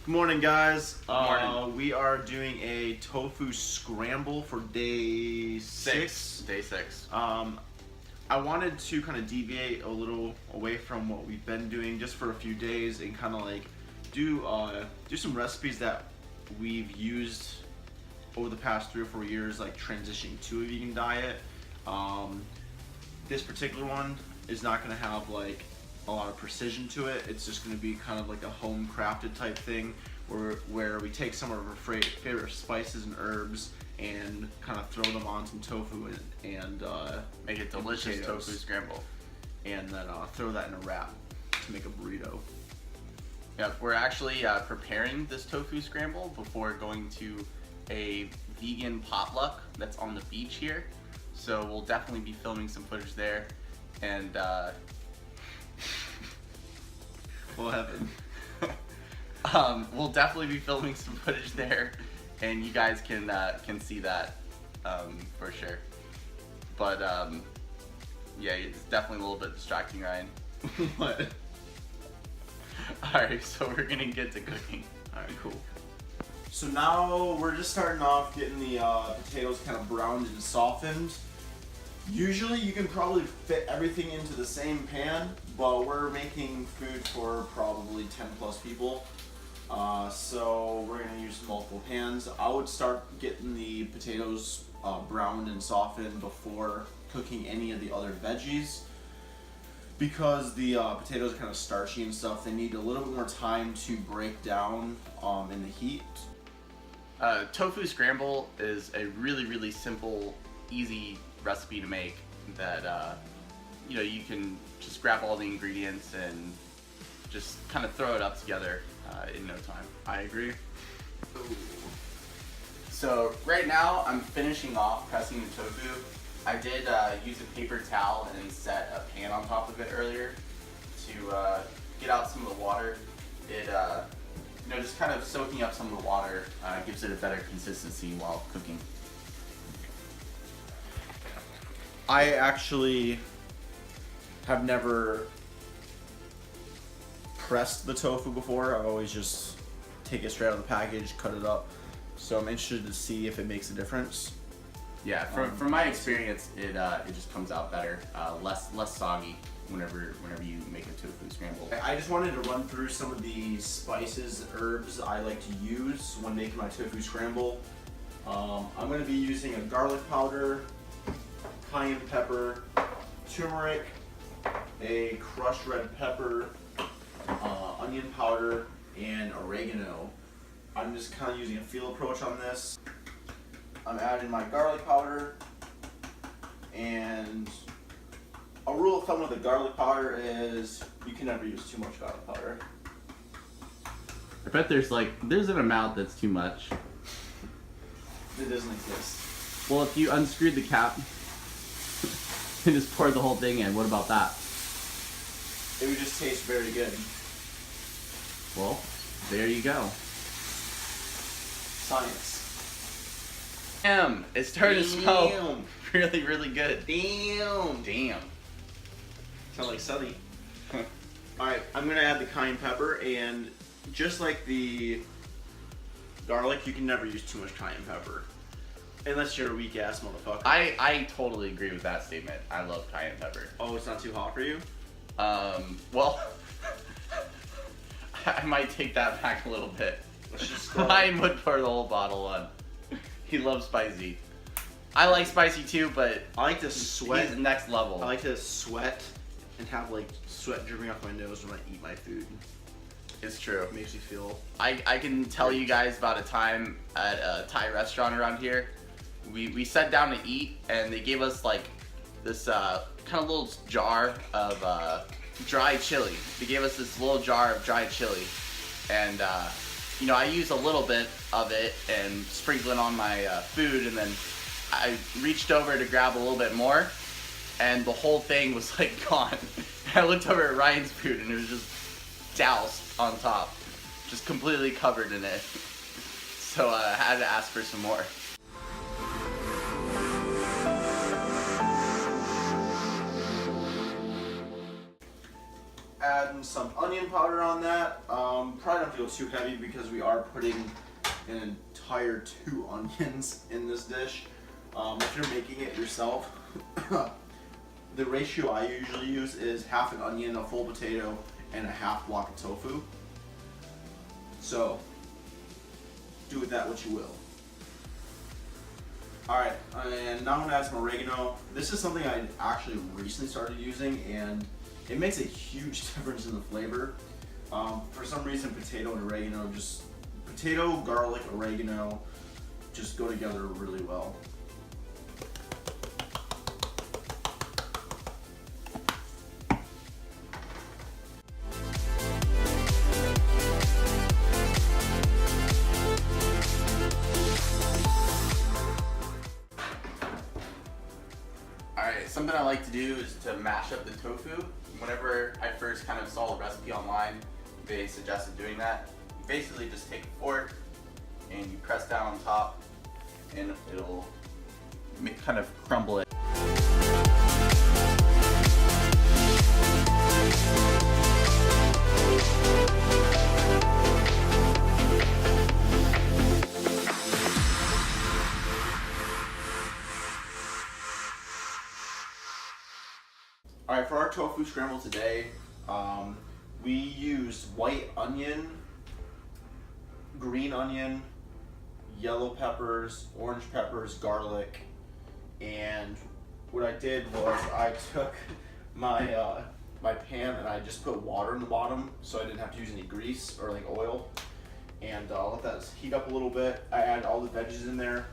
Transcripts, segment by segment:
Good morning, guys. Good morning. We are doing a tofu scramble for day six. Day six. I wanted to kind of deviate a little away from what we've been doing just for a few days and kind of like do some recipes that we've used over the past 3 or 4 years, like transitioning to a vegan diet. This particular one is not going to have like a lot of precision to it. It's just going to be kind of like a home crafted type thing where we take some of our favorite spices and herbs and kind of throw them on some tofu and Make a delicious potatoes. tofu scramble. And then throw that in a wrap to make a burrito. Yeah, we're actually preparing this tofu scramble before going to a vegan potluck that's on the beach here. So we'll definitely be filming some footage there. And What happened? we'll definitely be filming some footage there, and you guys can see that for sure. But yeah, it's definitely a little bit distracting, Ryan. What? Alright, so we're gonna get to cooking. Alright, cool. So now we're just starting off getting the potatoes kind of browned and softened. Usually you can probably fit everything into the same pan, but we're making food for probably 10 plus people. So we're gonna use multiple pans. I would start getting the potatoes browned and softened before cooking any of the other veggies. Because the potatoes are kind of starchy and stuff, they need a little bit more time to break down in the heat. Tofu scramble is a really simple, easy recipe to make that you know, you can just grab all the ingredients and just kind of throw it up together in no time. I agree. Ooh. So right now I'm finishing off pressing the tofu. I did use a paper towel and set a pan on top of it earlier to get out some of the water. It you know, just kind of soaking up some of the water gives it a better consistency while cooking. I actually have never pressed the tofu before. I always just take it straight out of the package, cut it up. So I'm interested to see if it makes a difference. Yeah, from my experience, it just comes out better, less soggy whenever you make a tofu scramble. I just wanted to run through some of the spices and herbs I like to use when making my tofu scramble. I'm going to be using a garlic powder, cayenne pepper, turmeric, a crushed red pepper, onion powder, and oregano. I'm just kind of using a feel approach on this. I'm adding my garlic powder, and a rule of thumb with the garlic powder is you can never use too much garlic powder. I bet there's an amount that's too much. It doesn't exist. Well, if you unscrewed the cap and just poured the whole thing in, what about that? It would just taste very good. Well, there you go. Science. Damn, it's starting to smell really good. Damn. Sound like Sunny. Alright, I'm gonna add the cayenne pepper, and just like the garlic, you can never use too much cayenne pepper. Unless you're a weak ass motherfucker. I totally agree with that statement. I love cayenne pepper. Oh, it's not too hot for you? Well, I might take that back a little bit. Let's just Ryan would pour the whole bottle on. He loves spicy. I like spicy too, but I like to sweat. He's next level. I like to sweat and have like sweat dripping off my nose when I eat my food. It's true. It makes me feel. I can tell you guys about a time at a Thai restaurant around here. We sat down to eat, and they gave us like this kind of little jar of dry chili. They gave us this little jar of dry chili, and you know, I used a little bit of it and sprinkled it on my food, and then I reached over to grab a little bit more, and the whole thing was like gone. I looked over at Ryan's food, and it was just doused on top, just completely covered in it. So I had to ask for some more. adding some onion powder on that. Probably don't have to go too heavy because we are putting an entire 2 onions in this dish. If you're making it yourself, the ratio I usually use is half an onion, a full potato, and a half block of tofu. So, do with that what you will. Alright, and now I'm gonna add some oregano. This is something I actually recently started using, and it makes a huge difference in the flavor. For some reason, potato and oregano potato, garlic, oregano just go together really well. Alright, something I like to do is to mash up the tofu. Whenever I first kind of saw the recipe online, they suggested doing that. You basically just take a fork and you press down on top and it'll kind of crumble it. Alright, for our tofu scramble today, we used white onion, green onion, yellow peppers, orange peppers, garlic, and what I did was I took my my pan and I just put water in the bottom so I didn't have to use any grease or like oil, and let that heat up a little bit. I added all the veggies in there.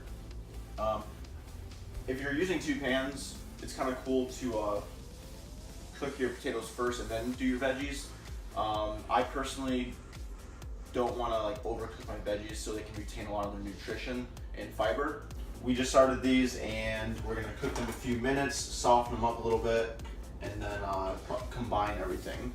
If you're using 2 pans, it's kind of cool to cook your potatoes first and then do your veggies. I personally don't want to like overcook my veggies so they can retain a lot of their nutrition and fiber. We just started these and we're gonna cook them a few minutes, soften them up a little bit, and then combine everything.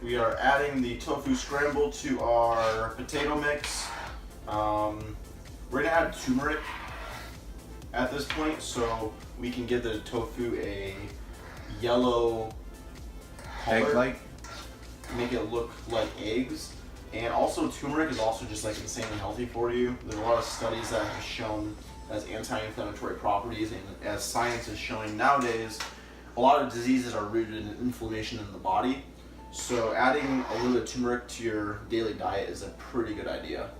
We are adding the tofu scramble to our potato mix. We're gonna add turmeric at this point so we can give the tofu a yellow color. Egg-like? Make it look like eggs. And also turmeric is also just like insanely healthy for you. There's a lot of studies that have shown as anti-inflammatory properties, and as science is showing nowadays, a lot of diseases are rooted in inflammation in the body. So adding a little bit of turmeric to your daily diet is a pretty good idea.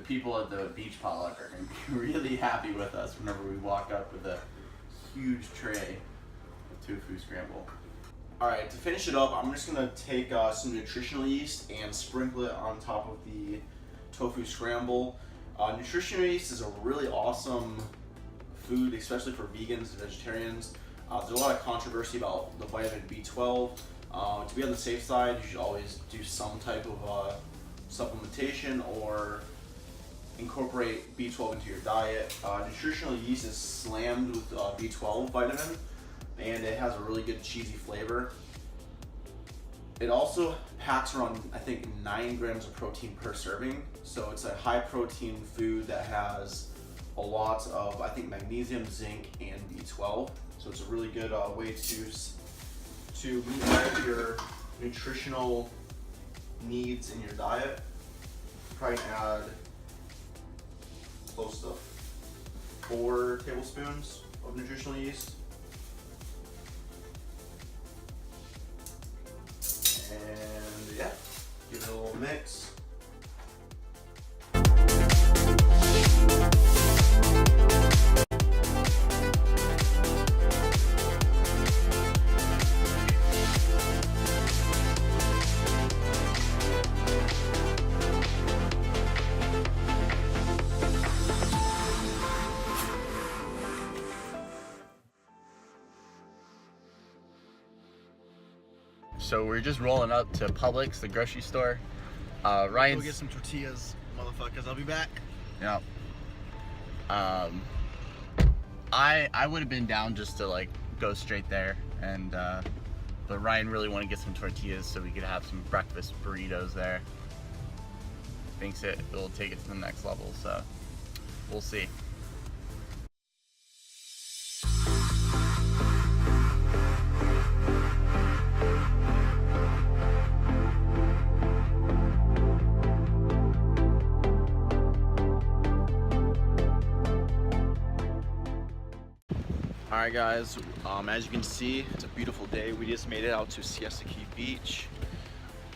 People at the beach potluck are going to be really happy with us whenever we walk up with a huge tray of tofu scramble. Alright, to finish it up, I'm just going to take some nutritional yeast and sprinkle it on top of the tofu scramble. Nutritional yeast is a really awesome food, especially for vegans and vegetarians. There's a lot of controversy about the vitamin B12. To be on the safe side, you should always do some type of supplementation or incorporate B12 into your diet. Nutritional yeast is slammed with B12 vitamin, and it has a really good cheesy flavor. It also packs around, I think, 9 grams of protein per serving, so it's a high protein food that has a lot of, I think, magnesium, zinc, and B12. So it's a really good way to meet your nutritional needs in your diet. Try and add close to 4 tablespoons of nutritional yeast. And yeah, give it a little mix. so we're just rolling up to Publix, the grocery store. Ryan's... Go get some tortillas, motherfuckers. I'll be back. Yeah. I would have been down just to like go straight there, and but Ryan really wanted to get some tortillas so we could have some breakfast burritos there. Thinks it will take it to the next level, so we'll see. Alright guys, as you can see, it's a beautiful day. We just made it out to Siesta Key Beach.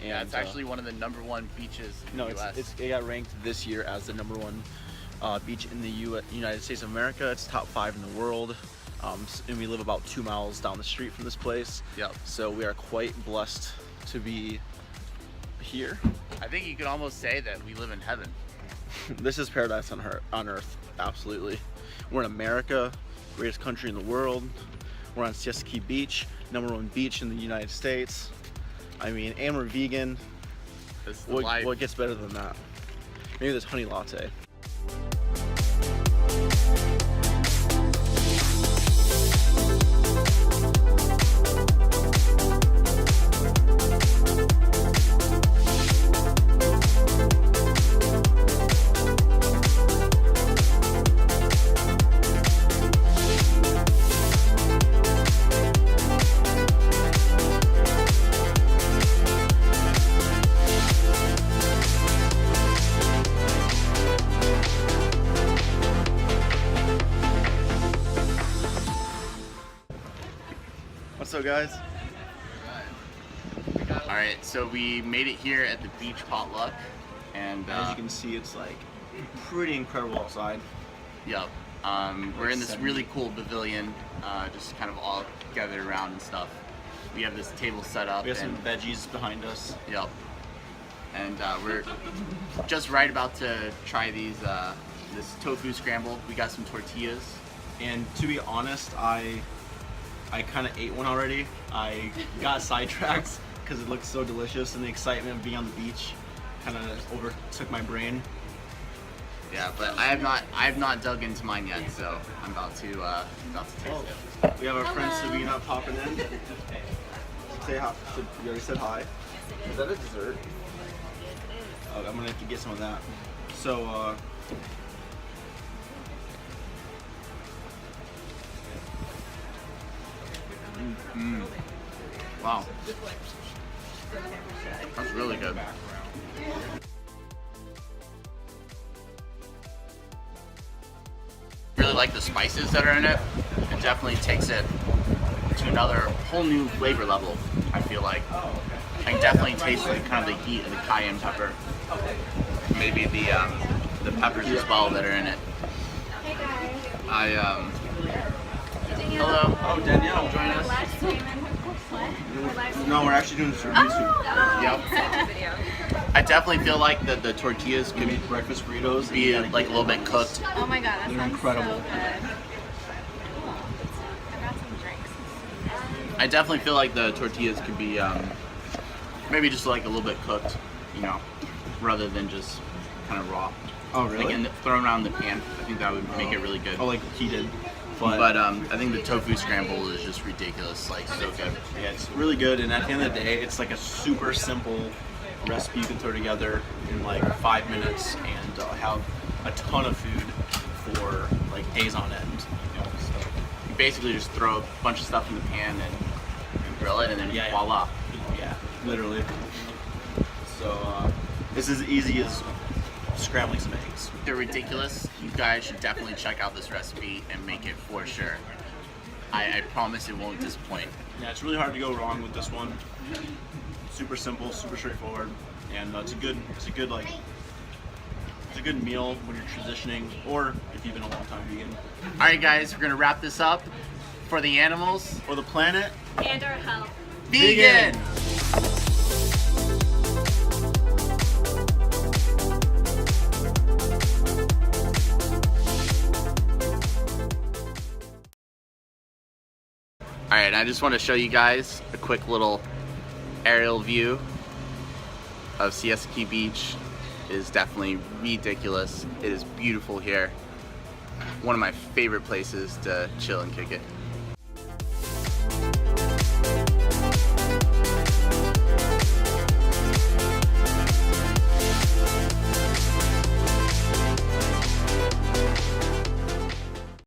And Yeah, it's actually one of the #1 beaches in the US. It got ranked this year as the #1 beach in the United States of America. It's top 5 in the world. And we live about 2 miles down the street from this place. Yep. So we are quite blessed to be here. I think you could almost say that we live in heaven. This is paradise on earth, absolutely. We're in America, greatest country in the world. We're on Siesta Key Beach, #1 beach in the United States. I mean, and we're vegan. This is the life. What gets better than that? Maybe this honey latte. What's up, guys? Alright, so we made it here at the beach potluck, and As you can see, it's like pretty incredible outside. yep, we're in this really cool pavilion, just kind of all gathered around and stuff. We have this table set up. We have some and, veggies behind us. Yep, and we're just right about to try these this tofu scramble. We got some tortillas. And to be honest, I kind of ate one already. I got sidetracked because it looked so delicious, and the excitement of being on the beach kind of overtook my brain. Yeah, but I have not dug into mine yet, so I'm about to taste it. We have our friend Sabina popping in. Say hi. You already said hi. Is that a dessert? I'm gonna have to get some of that. So, Wow, that's really good. Really like the spices that are in it. It definitely takes it to another whole new flavor level, I feel like. I can definitely taste like kind of the heat of the cayenne pepper. Maybe the peppers as well that are in it. Hello. oh, Danielle, Join us. no, we're actually doing this review soon. Yep. I definitely feel like the tortillas could Give me breakfast burritos. be like a little bit cooked. Oh my god, that They're sounds incredible. so good. I got some drinks. I definitely feel like the tortillas could be maybe just like a little bit cooked, you know, rather than just kind of raw. Oh, really? Like thrown around in the pan. I think that would make it really good. Oh, like heated. But I think the tofu scramble is just ridiculous, like so good. Yeah, it's really good, and at the end of the day, it's like a super simple recipe you can throw together in like 5 minutes and have a ton of food for like days on end. You know, so. You basically just throw a bunch of stuff in the pan and grill it, and then Yeah, yeah. voila. Yeah, literally. So this is as easy as scrambling some eggs. They're ridiculous. You guys should definitely check out this recipe and make it for sure. I promise it won't disappoint. Yeah, it's really hard to go wrong with this one. Super simple, super straightforward, and it's a good meal when you're transitioning, or if you've been a long time vegan. All right, guys, we're gonna wrap this up for the animals. For the planet, And our health. Vegan. All right, I just want to show you guys a quick little aerial view of Siesta Beach is definitely ridiculous. It is beautiful here. One of my favorite places to chill and kick it.